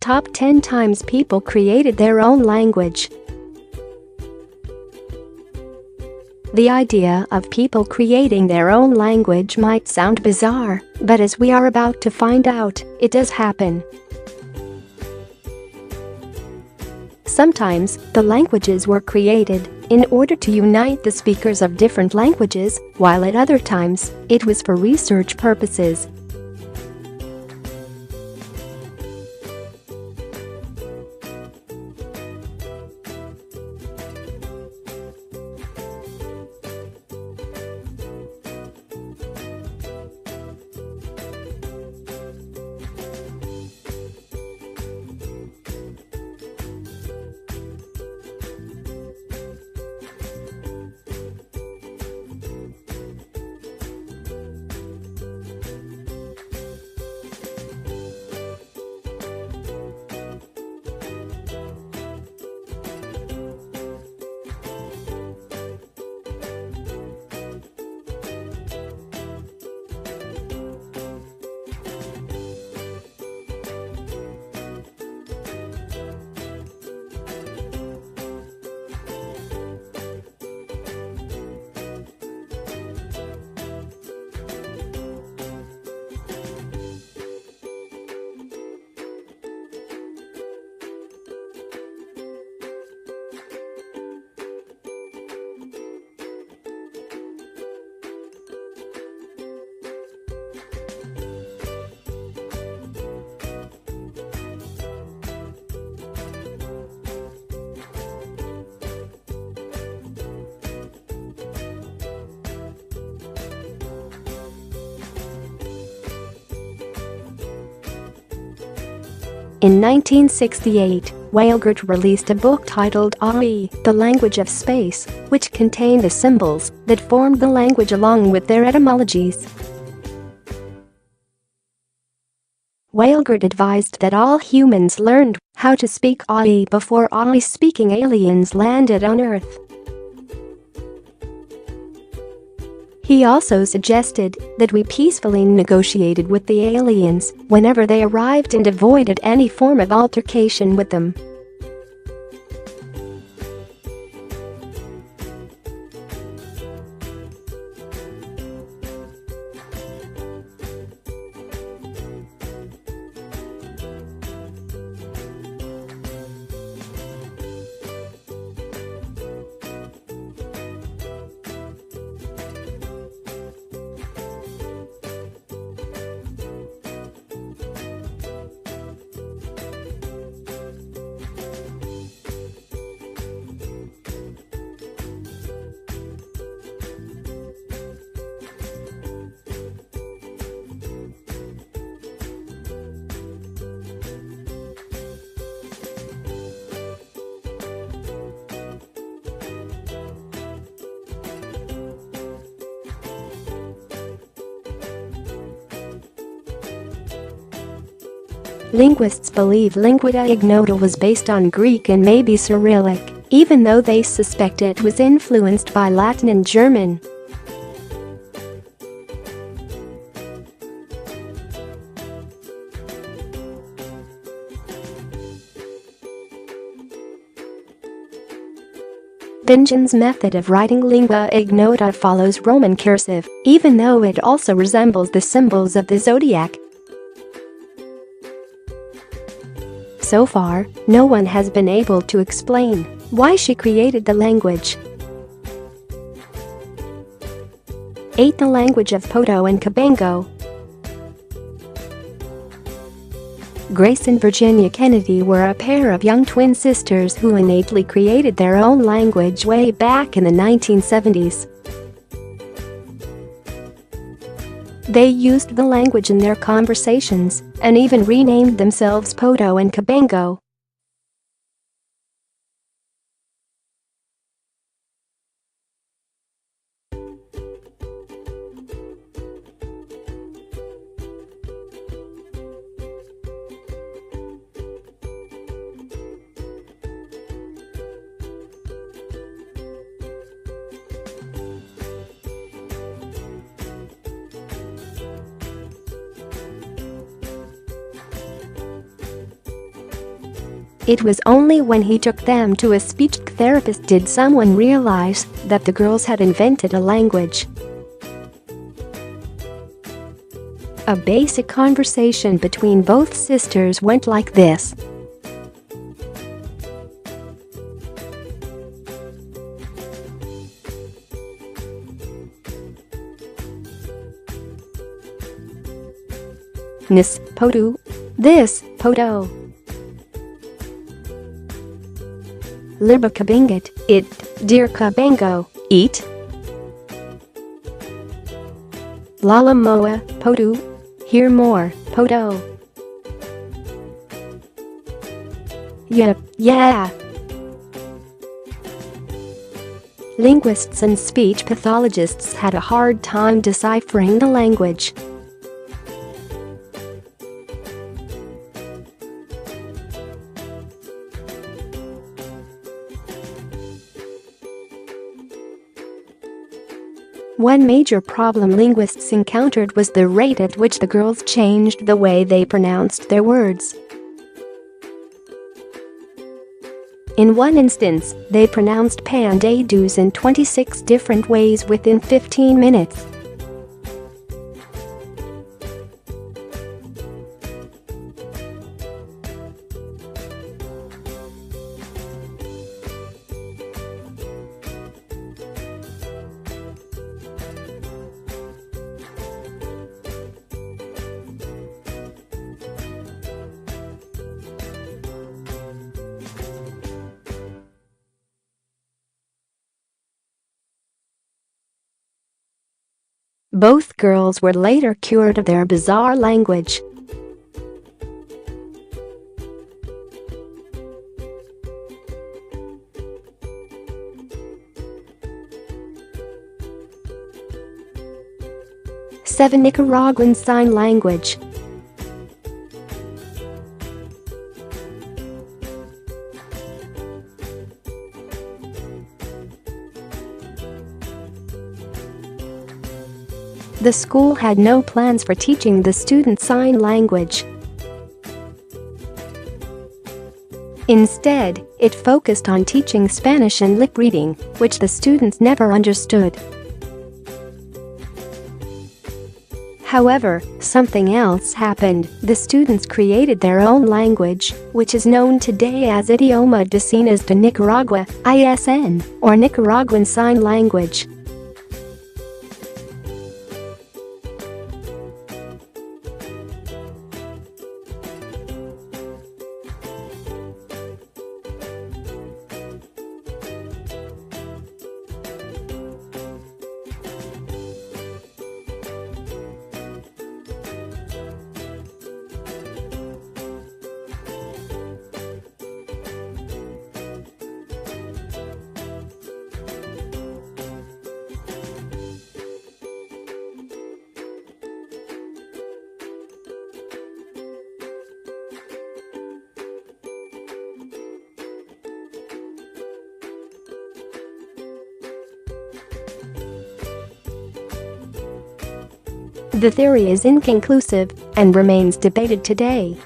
Top 10 times people created their own language. The idea of people creating their own language might sound bizarre, but as we are about to find out, it does happen. Sometimes, the languages were created in order to unite the speakers of different languages, while at other times, it was for research purposes. In 1968, Weilgert released a book titled AI, The Language of Space, which contained the symbols that formed the language along with their etymologies. Weilgert advised that all humans learned how to speak AI before AI-speaking aliens landed on Earth. He also suggested that we peacefully negotiated with the aliens whenever they arrived and avoided any form of altercation with them. Linguists believe lingua ignota was based on Greek and maybe Cyrillic, even though they suspect it was influenced by Latin and German. Bingen's method of writing lingua ignota follows Roman cursive, even though it also resembles the symbols of the zodiac. So far, no one has been able to explain why she created the language. 8. The language of Poto and Cabango. Grace and Virginia Kennedy were a pair of young twin sisters who innately created their own language way back in the 1970s. They used the language in their conversations and even renamed themselves Poto and Cabango. It was only when he took them to a speech therapist did someone realize that the girls had invented a language. A basic conversation between both sisters went like this. Nis, podu. This, poto. Lirba kabingat, it, dear kabango, eat. Lala moa, podu. Hear more, poto. Yep, yeah. Linguists and speech pathologists had a hard time deciphering the language. One major problem linguists encountered was the rate at which the girls changed the way they pronounced their words. In one instance, they pronounced pandadoos in 26 different ways within 15 minutes. Both girls were later cured of their bizarre language. Seven Nicaraguan Sign Language. The school had no plans for teaching the students sign language. Instead, it focused on teaching Spanish and lip reading, which the students never understood. However, something else happened. The students created their own language, which is known today as Idioma de Señas de Nicaragua, ISN, or Nicaraguan Sign Language. The theory is inconclusive and remains debated today.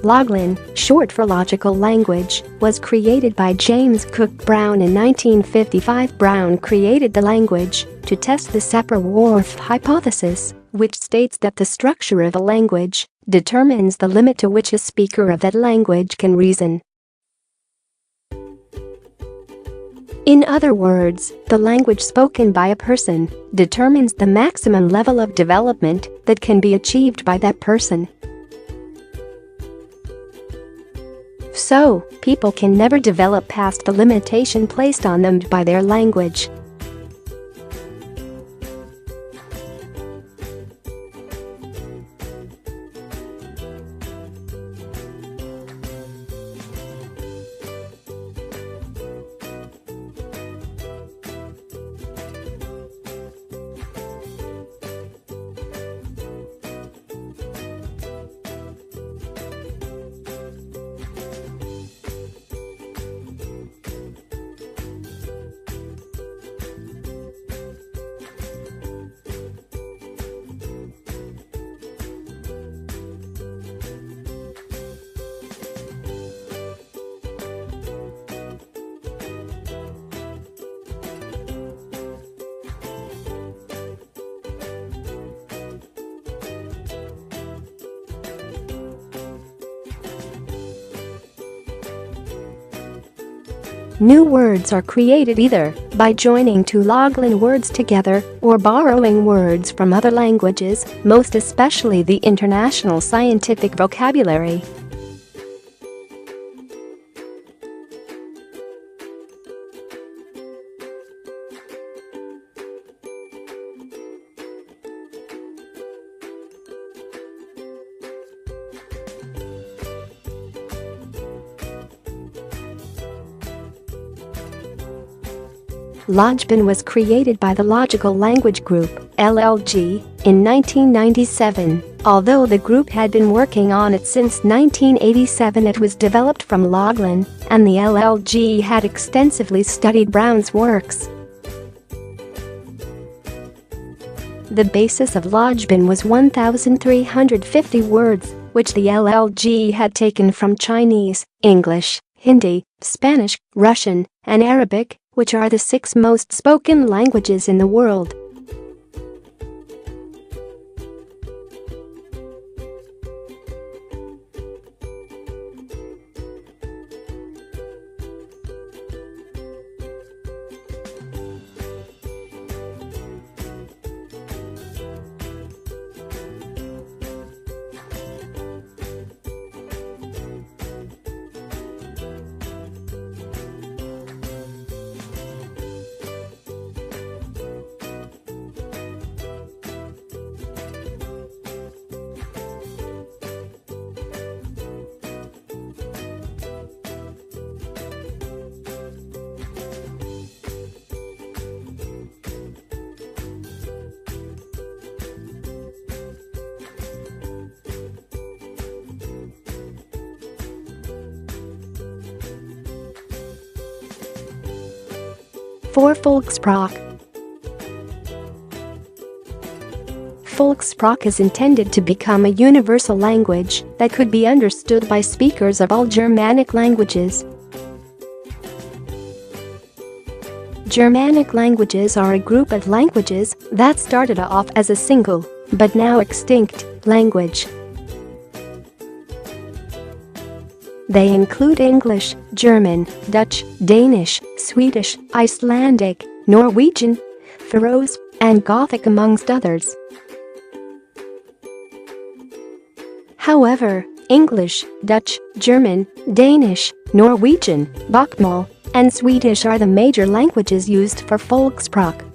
Loglan, short for logical language, was created by James Cook Brown in 1955. Brown created the language to test the Sapir-Whorf hypothesis, which states that the structure of a language determines the limit to which a speaker of that language can reason. In other words, the language spoken by a person determines the maximum level of development that can be achieved by that person. So, people can never develop past the limitation placed on them by their language. New words are created either by joining two Loglan words together or borrowing words from other languages, most especially the international scientific vocabulary. Lojban was created by the Logical Language Group, LLG, in 1997. Although the group had been working on it since 1987, it was developed from Loglan, and the LLG had extensively studied Brown's works. The basis of Lojban was 1,350 words, which the LLG had taken from Chinese, English, Hindi, Spanish, Russian, and Arabic, which are the 6 most spoken languages in the world. For Volksprache. Volksprache is intended to become a universal language that could be understood by speakers of all Germanic languages. Germanic languages are a group of languages that started off as a single, but now extinct, language. They include English, German, Dutch, Danish, Swedish, Icelandic, Norwegian, Faroese, and Gothic amongst others. However, English, Dutch, German, Danish, Norwegian, Bokmål, and Swedish are the major languages used for Volksprache.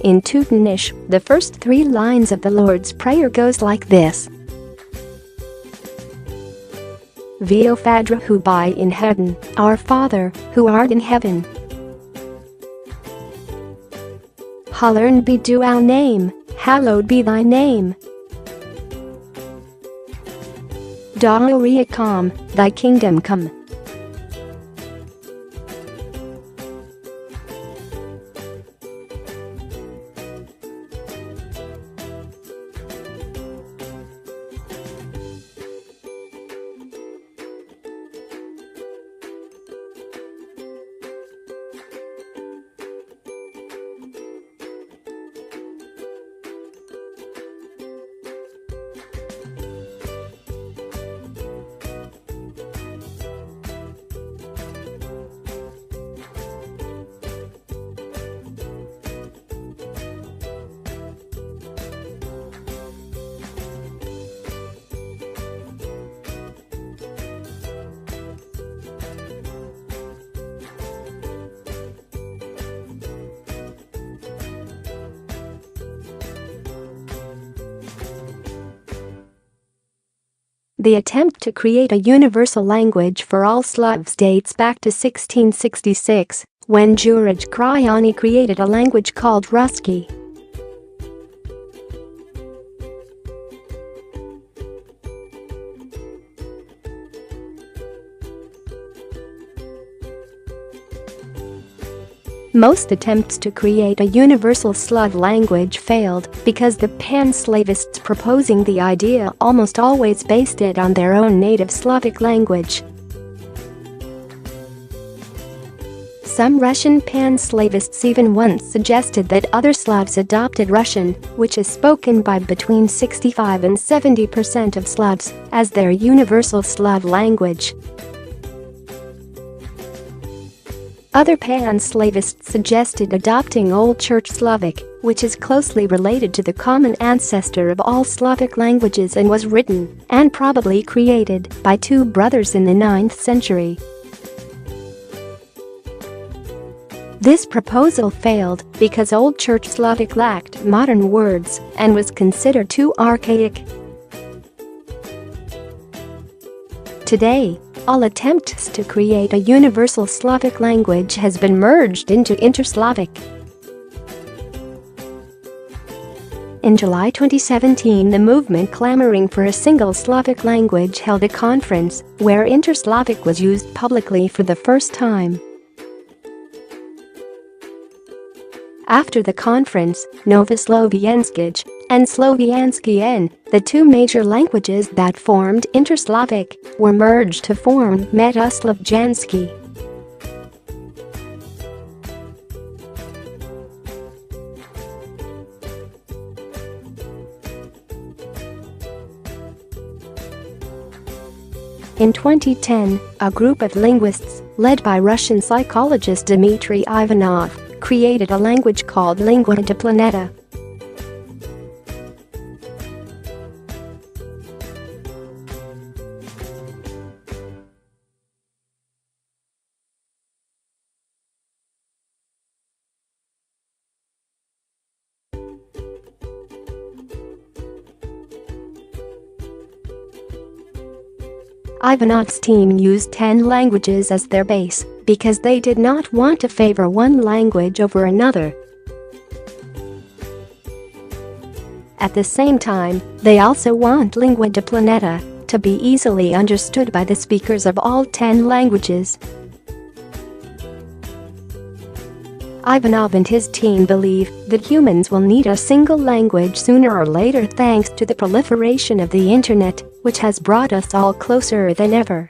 In Teutonish, the first 3 lines of the Lord's Prayer goes like this. Vio Fadra who by in heaven, our Father, who art in heaven. Hallowed be our name, hallowed be thy name. Doria come, thy kingdom come. The attempt to create a universal language for all Slavs dates back to 1666, when Juraj Kryani created a language called Ruski. Most attempts to create a universal Slav language failed because the pan-Slavists proposing the idea almost always based it on their own native Slavic language. Some Russian pan-Slavists even once suggested that other Slavs adopted Russian, which is spoken by between 65 and 70% of Slavs, as their universal Slav language. Other pan-Slavists suggested adopting Old Church Slavic, which is closely related to the common ancestor of all Slavic languages and was written, and probably created, by two brothers in the 9th century. This proposal failed because Old Church Slavic lacked modern words and was considered too archaic. Today, all attempts to create a universal Slavic language has been merged into Inter-Slavic. In July 2017, the movement clamoring for a single Slavic language held a conference where Inter-Slavic was used publicly for the first time. After the conference, Novoslovianskij and Sloviansky N, the two major languages that formed Inter-Slavic, were merged to form Meto-Slavjansky. In 2010, a group of linguists, led by Russian psychologist Dmitry Ivanov, created a language called Lingua de Planeta. Ivanov's team used 10 languages as their base because they did not want to favor one language over another. At the same time, they also want Lingua de Planeta to be easily understood by the speakers of all 10 languages. Ivanov and his team believe that humans will need a single language sooner or later thanks to the proliferation of the internet, which has brought us all closer than ever.